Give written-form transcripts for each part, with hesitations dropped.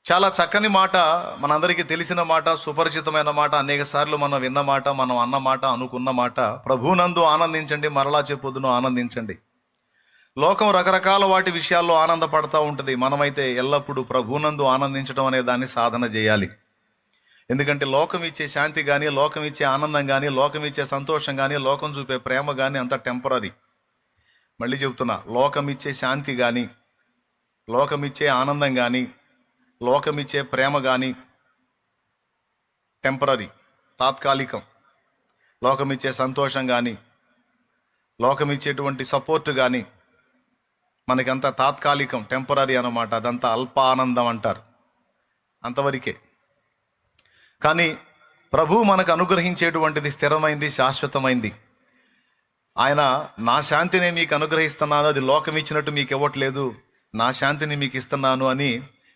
చాలా చక్కని మాట, మనందరికీ తెలిసిన మాట, సుపరిచితమైన మాట, అనేక సార్లు మనం విన్న మాట, మనం అన్న మాట, అనుకున్న మాట. ప్రభువునందు ఆనందించండి, మరలా చెప్పుదును ఆనందించండి. లోకం రకరకాల వాటి విషయాల్లో ఆనందపడతా ఉంటుంది. మనమైతే ఎల్లప్పుడూ ప్రభువునందు ఆనందించడం అనే దాన్ని సాధన చేయాలి. ఎందుకంటే లోకం ఇచ్చే శాంతి కానీ, లోకం ఇచ్చే ఆనందం కానీ, లోకం ఇచ్చే సంతోషం కానీ, లోకం చూపే ప్రేమ కానీ అంత టెంపరరీ. మళ్ళీ చెబుతున్నా, లోకం ఇచ్చే శాంతి కానీ, లోకం ఇచ్చే ఆనందం కానీ, లోకం ఇచ్చే ప్రేమ కానీ టెంపరరీ, తాత్కాలికం. లోకం ఇచ్చే సంతోషం కానీ, లోకం ఇచ్చేటువంటి సపోర్ట్ కానీ మనకంతా తాత్కాలికం, టెంపరరీ అన్నమాట. అదంతా అల్ప ఆనందం అంటారు, అంతవరకే. కానీ ప్రభు మనకు అనుగ్రహించేటువంటిది స్థిరమైంది, శాశ్వతమైంది. ఆయన నా శాంతిని మీకు అనుగ్రహిస్తున్నాను, అది లోకం ఇచ్చినట్టు మీకు ఇవ్వట్లేదు, నా శాంతిని మీకు ఇస్తున్నాను అని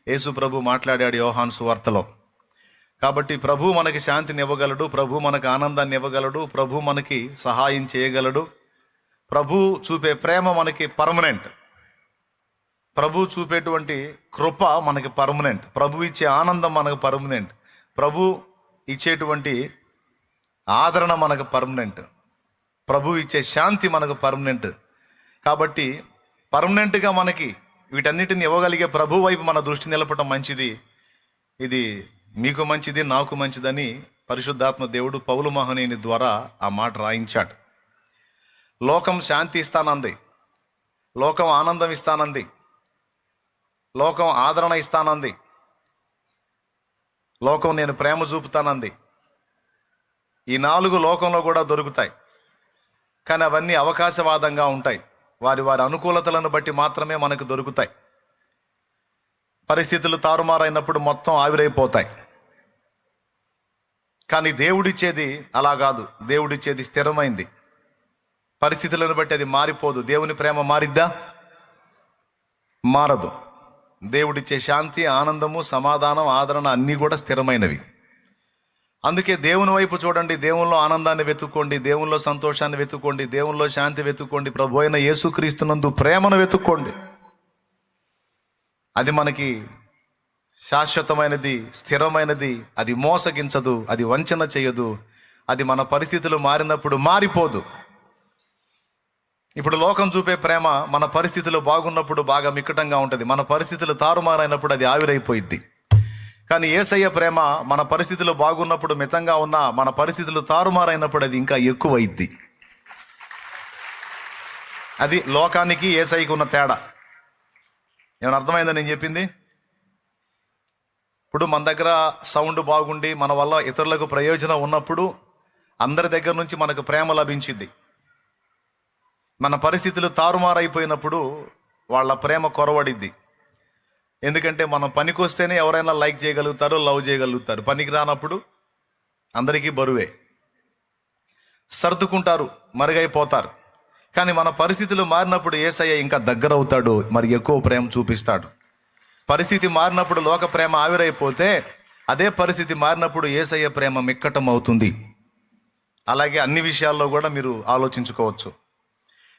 యేసు ప్రభు మాట్లాడాడు యోహాను సువార్తలో. కాబట్టి ప్రభు మనకి శాంతిని ఇవ్వగలడు, ప్రభు మనకు ఆనందాన్ని ఇవ్వగలడు, ప్రభు మనకి సహాయం చేయగలడు. ప్రభు చూపే ప్రేమ మనకి పర్మనెంట్, ప్రభు చూపేటువంటి కృప మనకి పర్మనెంట్, ప్రభు ఇచ్చే ఆనందం మనకు పర్మనెంట్, ప్రభు ఇచ్చేటువంటి ఆదరణ మనకు పర్మనెంట్, ప్రభు ఇచ్చే శాంతి మనకు పర్మనెంట్. కాబట్టి పర్మనెంట్గా మనకి వీటన్నిటిని ఇవ్వగలిగే ప్రభు వైపు మన దృష్టి నిలపడం మంచిది. ఇది మీకు మంచిది, నాకు మంచిదని పరిశుద్ధాత్మ దేవుడు పౌలు మహనీయుని ద్వారా ఆ మాట రాయించాడు. లోకం శాంతి ఇస్తానంది, లోకం ఆనందం ఇస్తానంది, లోకం ఆదరణ ఇస్తానంది, లోకం నేను ప్రేమ చూపుతానంది. ఈ 4 లోకంలో కూడా దొరుకుతాయి, కానీ అవన్నీ అవకాశవాదంగా ఉంటాయి. వారి వారి అనుకూలతలను బట్టి మాత్రమే మనకు దొరుకుతాయి. పరిస్థితులు తారుమారైనప్పుడు మొత్తం ఆవిరైపోతాయి. కానీ దేవుడిచ్చేది అలా కాదు, దేవుడిచ్చేది స్థిరమైంది. పరిస్థితులను బట్టి అది మారిపోదు. దేవుని ప్రేమ మారిద్దా? మారదు. దేవుడిచ్చే శాంతి, ఆనందము, సమాధానం, ఆదరణ అన్నీ కూడా స్థిరమైనవి. అందుకే దేవుని వైపు చూడండి, దేవునిలో ఆనందాన్ని వెతుక్కోండి, దేవునిలో సంతోషాన్ని వెతుక్కోండి, దేవునిలో శాంతి వెతుక్కోండి, ప్రభు అయిన యేసుక్రీస్తునందు ప్రేమను వెతుక్కోండి. అది మనకి శాశ్వతమైనది, స్థిరమైనది, అది మోసగించదు, అది వంచన చేయదు, అది మన పరిస్థితులు మారినప్పుడు మారిపోదు. ఇప్పుడు లోకం చూపే ప్రేమ మన పరిస్థితులు బాగున్నప్పుడు బాగా మిక్కటంగా ఉంటుంది, మన పరిస్థితులు తారుమారైనప్పుడు అది ఆవిరైపోయిద్ది. కానీ యేసయ్య ప్రేమ మన పరిస్థితులు బాగున్నప్పుడు మితంగా ఉన్నా, మన పరిస్థితులు తారుమారైనప్పుడు అది ఇంకా ఎక్కువైద్ది. అది లోకానికి యేసయ్యకి ఉన్న తేడా. ఏమైనా అర్థమైందా నేను చెప్పింది? ఇప్పుడు మన దగ్గర సౌండ్ బాగుండి మన వల్ల ఇతరులకు ప్రయోజనం ఉన్నప్పుడు అందరి దగ్గర నుంచి మనకు ప్రేమ లభించింది. మన పరిస్థితులు తారుమారైపోయినప్పుడు వాళ్ళ ప్రేమ కొరవడిద్ది. ఎందుకంటే మనం పనికొస్తేనే ఎవరైనా లైక్ చేయగలుగుతారు, లవ్ చేయగలుగుతారు. పనికి రానప్పుడు అందరికీ బరువే, సర్దుకుంటారు, మరుగైపోతారు. కానీ మన పరిస్థితులు మారినప్పుడు యేసయ్య ఇంకా దగ్గర అవుతాడు, మరి ఎక్కువ ప్రేమ చూపిస్తాడు. పరిస్థితి మారినప్పుడు లోక ప్రేమ ఆవిరైపోతే, అదే పరిస్థితి మారినప్పుడు యేసయ్య ప్రేమ మిక్కటం అవుతుంది. అలాగే అన్ని విషయాల్లో కూడా మీరు ఆలోచించుకోవచ్చు.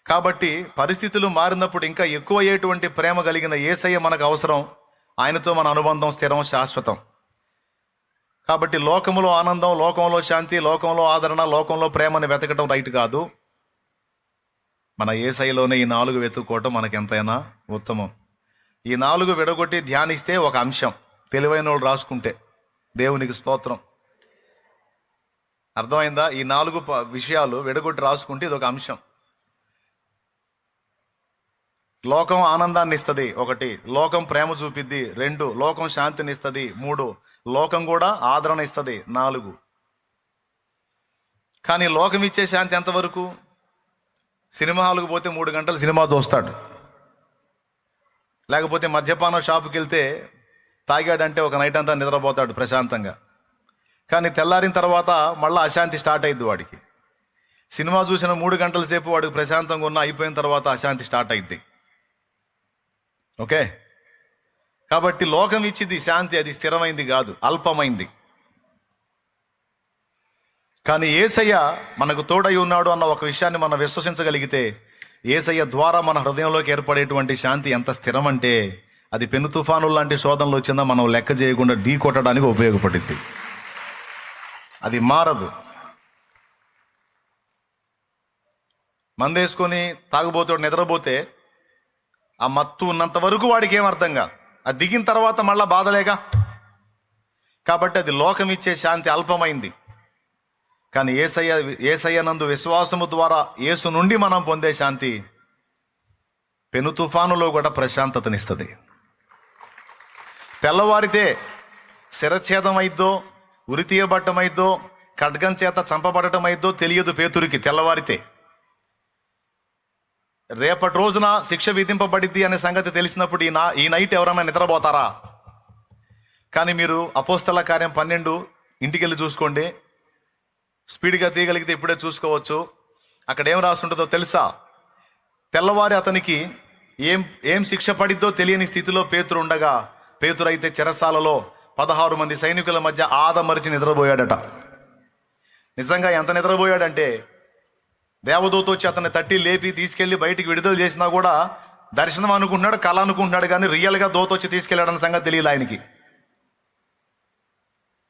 కాబట్టి పరిస్థితులు మారినప్పుడు ఇంకా ఎక్కువ అయ్యేటువంటి ప్రేమ కలిగిన యేసయ్య మనకు అవసరం. ఆయనతో మన అనుబంధం స్థిరం, శాశ్వతం. కాబట్టి లోకంలో ఆనందం, లోకంలో శాంతి, లోకంలో ఆదరణ, లోకంలో ప్రేమని వెతకటం రైట్ కాదు. మన యేసయ్యలోనే ఈ 4 వెతుక్కోవటం మనకి ఎంతైనా ఉత్తమం. ఈ 4 విడగొట్టి ధ్యానిస్తే ఒక అంశం, తెలివైన వాళ్ళు రాసుకుంటే దేవునికి స్తోత్రం. అర్థమైందా? ఈ 4 విషయాలు విడగొట్టి రాసుకుంటే ఇది ఒక అంశం. లోకం ఆనందాన్ని ఇస్తుంది, 1. లోకం ప్రేమ చూపిద్ది, 2. లోకం శాంతిని ఇస్తుంది, 3. లోకం కూడా ఆదరణ ఇస్తుంది, 4. కానీ లోకం ఇచ్చే శాంతి ఎంతవరకు? సినిమా హాల్కి పోతే 3 గంటలు సినిమా చూస్తాడు, లేకపోతే మద్యపానం షాపుకి వెళ్తే తాగాడంటే ఒక నైట్ అంతా నిద్రపోతాడు ప్రశాంతంగా. కానీ తెల్లారిన తర్వాత మళ్ళీ అశాంతి స్టార్ట్ అయ్యిద్ది వాడికి. సినిమా చూసిన 3 గంటల సేపు వాడికి ప్రశాంతంగా ఉన్న, అయిపోయిన తర్వాత అశాంతి స్టార్ట్ అయ్యిద్ది. ఓకే? కాబట్టి లోకం ఇచ్చింది శాంతి, అది స్థిరమైంది కాదు, అల్పమైంది. కానీ యేసయ్య మనకు తోడై ఉన్నాడు అన్న ఒక విషయాన్ని మనం విశ్వసించగలిగితే, యేసయ్య ద్వారా మన హృదయంలోకి ఏర్పడేటువంటి శాంతి ఎంత స్థిరం అంటే అది పెను తుఫానులు లాంటి శోధనలు వచ్చిందా మనం లెక్క చేయకుండా ఢీ కొట్టడానికి ఉపయోగపడింది. అది మారదు. మందేసుకొని తాగుబోతాడు నిద్రపోతే ఆ మత్తు ఉన్నంత వరకు వాడికి ఏం అర్థం కాదు. అది దిగిన తర్వాత మళ్ళా బాధలేగా. కాబట్టి అది లోకం ఇచ్చే శాంతి అల్పమైంది. కానీ యేసయ్య నందు విశ్వాసము ద్వారా యేసు నుండి మనం పొందే శాంతి పెను తుఫానులో కూడా ప్రశాంతతనిస్తుంది. తెల్లవారితే శిరఛేదం అయిద్దో, ఉరి తీయబట్టమైద్దో, ఖడ్గం చేత చంపబడటం అయిద్దో తెలియదు పేతురికి. తెల్లవారితే రేపటి రోజున శిక్ష విధింపబడిద్ది అనే సంగతి తెలిసినప్పుడు ఈ నైట్ ఎవరైనా నిద్రపోతారా? కానీ మీరు అపోస్తల కార్యం 12 ఇంటికి వెళ్ళి చూసుకోండి. స్పీడ్గా తీయగలిగితే ఇప్పుడే చూసుకోవచ్చు. అక్కడ ఏం రాస్తుంటుందో తెలుసా? తెల్లవారి అతనికి ఏం శిక్ష పడిద్దో తెలియని స్థితిలో పేతురు ఉండగా, పేతురు అయితే చెరసాలలో 16 మంది సైనికుల మధ్య ఆదమరిచి నిద్రపోయాడట. నిజంగా ఎంత నిద్రపోయాడంటే దేవదూత వచ్చి అతన్ని తట్టి లేపి తీసుకెళ్లి బయటికి విడుదల చేసినా కూడా దర్శనం అనుకుంటున్నాడు, కళ అనుకుంటున్నాడు, కానీ రియల్గా దూత వచ్చి తీసుకెళ్లాడన్న సంగతి తెలియదు ఆయనకి.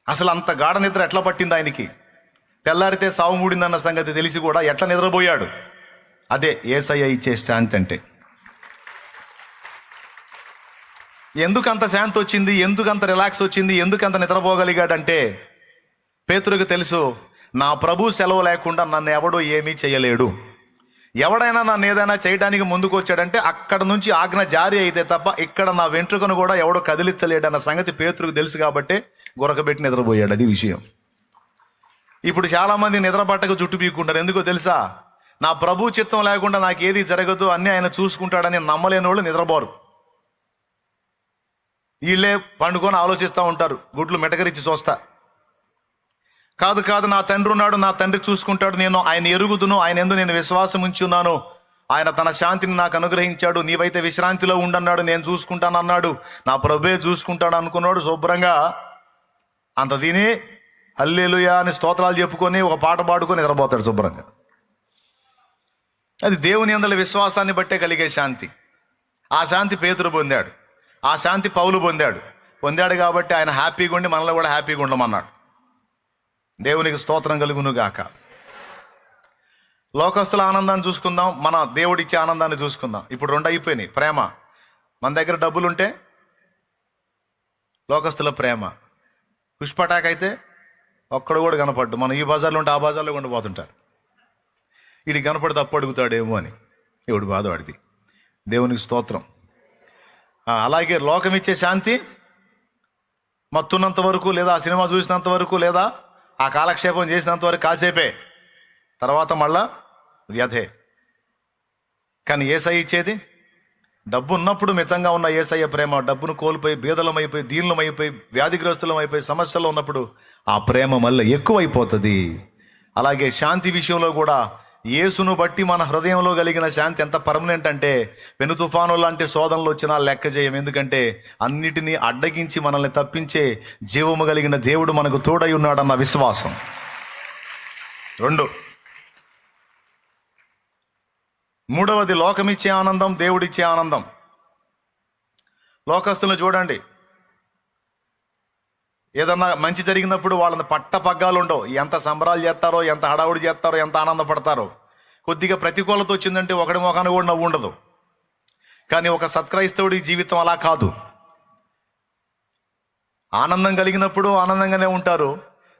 అసలు అంత గాఢ నిద్ర ఎట్లా పట్టింది ఆయనకి? తెల్లారితే సావు మూడిందన్న సంగతి తెలిసి కూడా ఎట్లా నిద్రపోయాడు? అదే యేసయ్య ఇచ్చే శాంతి అంటే. ఎందుకు అంత శాంతి వచ్చింది, ఎందుకు అంత రిలాక్స్ వచ్చింది, ఎందుకు అంత నిద్రపోగలిగాడంటే పేతురుకు తెలుసు, నా ప్రభు సెలవు లేకుండా నన్ను ఎవడో ఏమీ చేయలేడు. ఎవడైనా నన్ను ఏదైనా చేయడానికి ముందుకు వచ్చాడంటే అక్కడ నుంచి ఆజ్ఞ జారీ అయితే తప్ప ఇక్కడ నా వెంట్రుకను కూడా ఎవడో కదిలించలేడు అన్న సంగతి పేతురుకు తెలుసు. కాబట్టి గురకబెట్టి నిద్రపోయాడు. అది విషయం. ఇప్పుడు చాలామంది నిద్రపట్టక జుట్టు పీక్కుంటారు. ఎందుకో తెలుసా? నా ప్రభు చిత్తం లేకుండా నాకు ఏది జరగదు, అన్నీ ఆయన చూసుకుంటాడని నమ్మలేని వాళ్ళు నిద్రపోరు. వీళ్ళే పండుకొని ఆలోచిస్తూ ఉంటారు, గుడ్లు మెటకరించి చూస్తా. కాదు నా తండ్రి ఉన్నాడు, నా తండ్రి చూసుకుంటాడు, నేను ఆయన ఎరుగుదును, ఆయన యందు నేను విశ్వాసం ఉంచి ఉన్నాను, ఆయన తన శాంతిని నాకు అనుగ్రహించాడు, నీవైతే విశ్రాంతిలో ఉండన్నాడు, నేను చూసుకుంటాను అన్నాడు, నా ప్రభువే చూసుకుంటాడు అనుకున్నాడు. శుభ్రంగా అంత తిని హల్లెలూయా అని స్తోత్రాలు చెప్పుకొని ఒక పాట పాడుకొని నిద్రపోతాడు శుభ్రంగా. అది దేవుని యందలి విశ్వాసాన్ని బట్టే కలిగే శాంతి. ఆ శాంతి పేతురు పొందాడు, ఆ శాంతి పౌలు పొందాడు కాబట్టి ఆయన హ్యాపీగా ఉండి మనలో కూడా హ్యాపీగా ఉండమన్నాడు. దేవునికి స్తోత్రం కలుగును గాక. లోకస్తుల ఆనందాన్ని చూసుకుందాం, మన దేవుడిచ్చే ఆనందాన్ని చూసుకుందాం. ఇప్పుడు 2 అయిపోయినాయి. ప్రేమ, మన దగ్గర డబ్బులు ఉంటే లోకస్తుల ప్రేమ. పుష్పటాక్ అయితే ఒక్కడు కూడా కనపడ్డు. మనం ఈ బజార్లో ఉంటే ఆ బజార్లో ఉండిపోతుంటాడు. వీడి కనపడితే అప్పు అడుగుతాడేమో అని ఎవడు బాధ వాడిది. దేవునికి స్తోత్రం. అలాగే లోకం ఇచ్చే శాంతి మత్తున్నంత వరకు, లేదా ఆ సినిమా చూసినంత వరకు, లేదా ఆ కాలక్షేపం చేసినంత వరకు కాసేపే, తర్వాత మళ్ళా వ్యధే. కానీ యేసయ్య ఇచ్చేది, డబ్బు ఉన్నప్పుడు మితంగా ఉన్న యేసయ్య ప్రేమ, డబ్బును కోల్పోయి బీదలమైపోయి దీనులమైపోయి వ్యాధిగ్రస్తులమైపోయి సమస్యలో ఉన్నప్పుడు ఆ ప్రేమ మళ్ళీ ఎక్కువైపోతుంది. అలాగే శాంతి విషయంలో కూడా యేసును బట్టి మన హృదయంలో కలిగిన శాంతి ఎంత పర్మనెంట్ అంటే పెను తుఫాను లాంటి శోధనలు వచ్చినా లెక్క చేయం. ఎందుకంటే అన్నిటినీ అడ్డగించి మనల్ని తప్పించే జీవము కలిగిన దేవుడు మనకు తోడై ఉన్నాడన్న విశ్వాసం. 2, మూడవది లోకమిచ్చే ఆనందం, దేవుడిచ్చే ఆనందం. లోకస్తులను చూడండి, ఏదన్నా మంచి జరిగినప్పుడు వాళ్ళని పగ్గాలు ఉండవు. ఎంత సంబరాలు చేస్తారో, ఎంత హడావుడి చేస్తారో, ఎంత ఆనందపడతారో. కొద్దిగా ప్రతికూలత వచ్చిందంటే ఒకడి మొఖాన కూడా నవ్వు ఉండదు. కానీ ఒక సత్క్రైస్తవుడి జీవితం అలా కాదు. ఆనందం కలిగినప్పుడు ఆనందంగానే ఉంటారు,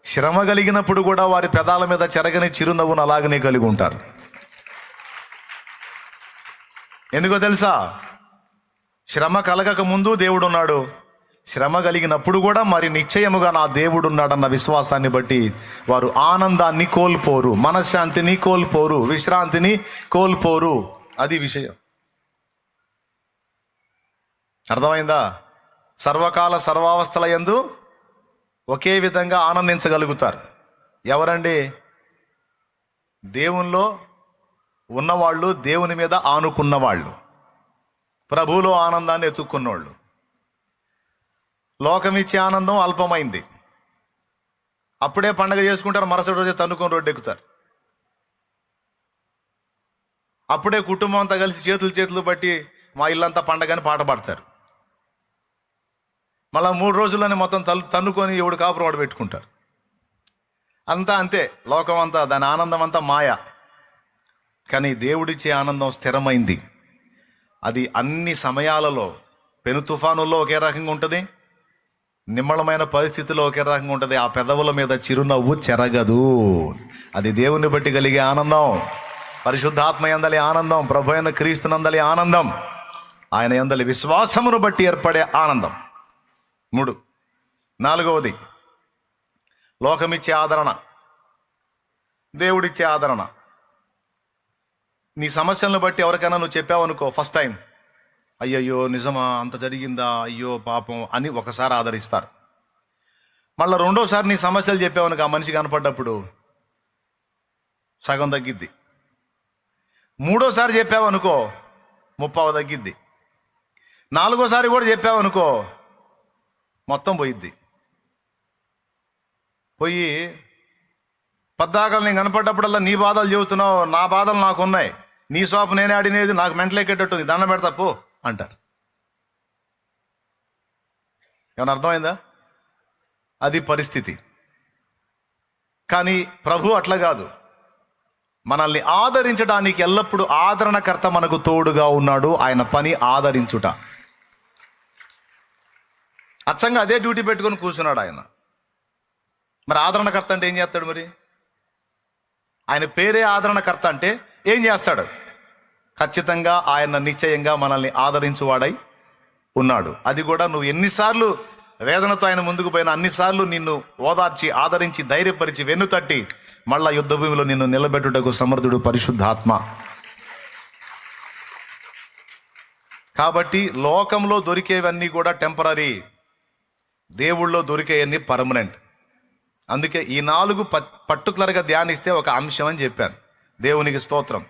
శ్రమ కలిగినప్పుడు కూడా వారి పెదాల మీద చెరగని చిరునవ్వును అలాగనే కలిగి ఉంటారు. ఎందుకో తెలుసా? శ్రమ కలగక ముందు దేవుడు ఉన్నాడు, శ్రమ కలిగినప్పుడు కూడా మరి నిశ్చయముగా నా దేవుడు ఉన్నాడన్న విశ్వాసాన్ని బట్టి వారు ఆనందాన్ని కోల్పోరు, మనశ్శాంతిని కోల్పోరు, విశ్రాంతిని కోల్పోరు. అది విషయం. అర్థమైందా? సర్వకాల సర్వావస్థల యందు ఒకే విధంగా ఆనందించగలుగుతారు. ఎవరండి? దేవునిలో ఉన్నవాళ్ళు, దేవుని మీద ఆనుకున్నవాళ్ళు, ప్రభువులో ఆనందాన్ని ఎత్తుక్కున్నవాళ్ళు. లోకమిచ్చే ఆనందం అల్పమైంది. అప్పుడే పండగ చేసుకుంటారు, మరుసటి రోజే తన్నుకొని రోడ్డు ఎక్కుతారు. అప్పుడే కుటుంబం అంతా కలిసి చేతులు బట్టి మా ఇల్లంతా పండగని పాట పాడతారు. మళ్ళా 3 రోజుల్లోనే మొత్తం తన్నుకొని ఎవడు కాపురం వాడు పెట్టుకుంటారు. అంతా అంతే, లోకం అంతా, దాని ఆనందం అంతా మాయ. కానీ దేవుడిచ్చే ఆనందం స్థిరమైంది. అది అన్ని సమయాలలో, పెను తుఫానుల్లో ఒకే రకంగా ఉంటుంది, నిమ్మళమైన పరిస్థితిలో ఒకే రకంగా ఉంటుంది. ఆ పెదవుల మీద చిరునవ్వు చెరగదు. అది దేవుని బట్టి కలిగే ఆనందం, పరిశుద్ధాత్మ యందలి ఆనందం, ప్రభు అయిన క్రీస్తునందలి ఆనందం, ఆయన యందలి విశ్వాసమును బట్టి ఏర్పడే ఆనందం. 3. 4వది లోకమిచ్చే ఆదరణ, దేవుడిచ్చే ఆదరణ. నీ సమస్యలను బట్టి ఎవరికైనా నువ్వు చెప్పావనుకో, ఫస్ట్ టైం, అయ్యయ్యో నిజమా, అంత జరిగిందా, అయ్యో పాపం అని ఒకసారి ఆదరిస్తారు. మళ్ళీ 2వసారి నీ సమస్యలు చెప్పావనుకో, ఆ మనిషి కనపడ్డప్పుడు సగం తగ్గిద్ది. 3వసారి చెప్పావనుకో 30 తగ్గిద్ది. 4వసారి కూడా చెప్పావనుకో మొత్తం పోయిద్ది. పోయి పద్దాకలు నేను కనపడ్డప్పుడల్లా నీ బాధలు చెబుతున్నావు, నా బాధలు నాకున్నాయి, నీ సోపు నేనే ఆడినేది, నాకు మెంటలెక్కేటట్టుంది, దండం పెడతా పో అంటారు. ఏమన్నా అర్థమైందా? అది పరిస్థితి. కానీ ప్రభు అట్లా కాదు. మనల్ని ఆదరించడానికి ఎల్లప్పుడూ ఆదరణకర్త మనకు తోడుగా ఉన్నాడు. ఆయన పని ఆదరించుట. అచ్చంగా అదే డ్యూటీ పెట్టుకొని కూర్చున్నాడు ఆయన. మరి ఆదరణకర్త అంటే ఏం చేస్తాడు? మరి ఆయన పేరే ఆదరణకర్త అంటే ఏం చేస్తాడు? ఖచ్చితంగా ఆయన నిశ్చయంగా మనల్ని ఆదరించువాడై ఉన్నాడు. అది కూడా నువ్వు ఎన్నిసార్లు వేదనతో ఆయన ముందుకు పోయినా అన్నిసార్లు నిన్ను ఓదార్చి, ఆదరించి, ధైర్యపరిచి, వెన్నుతట్టి మళ్ళా యుద్ధ భూమిలో నిన్ను నిలబెట్టుటకు సమర్థుడు పరిశుద్ధాత్మ. కాబట్టి లోకంలో దొరికేవన్నీ కూడా టెంపరరీ, దేవుళ్ళో దొరికేవన్నీ పర్మనెంట్. అందుకే ఈ 4 పర్టికులర్గా ధ్యానిస్తే ఒక అంశం అని చెప్పాను. దేవునికి స్తోత్రం.